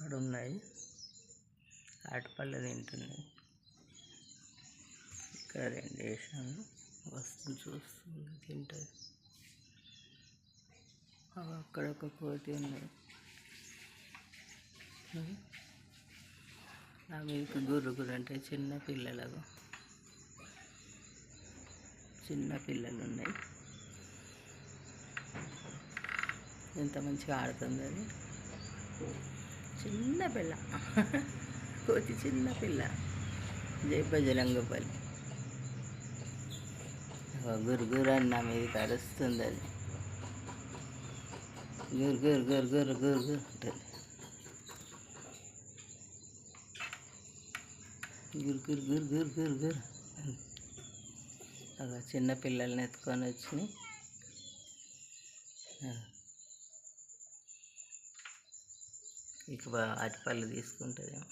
అక్కడ ఉన్నాయి, అరటిపళ్ళు తింటున్నాయి. ఇక్కడ 2 వేసాను, వస్తుంది చూస్తుంది తింటుంది. అక్కడ ఒక కోతి ఉన్నది, నా మీకు గుర్రు అంటే చిన్న పిల్లలు ఉన్నాయి. ఎంత మంచిగా ఆడుతుంది అది, చిన్న పిల్ల కోతి, చిన్న పిల్ల. జై బజరంగబలి. గురుగురు అని నా మీదకి అరుస్తుంది అది, గురు గురు గురు గురు గురు గురు ఉంటుంది. గురు గురు గురు గురు గురు గురు. అలా చిన్న పిల్లల్ని ఎత్తుకొని వచ్చి ఇక అరటిపళ్ళు తీసుకుంటుందేమో.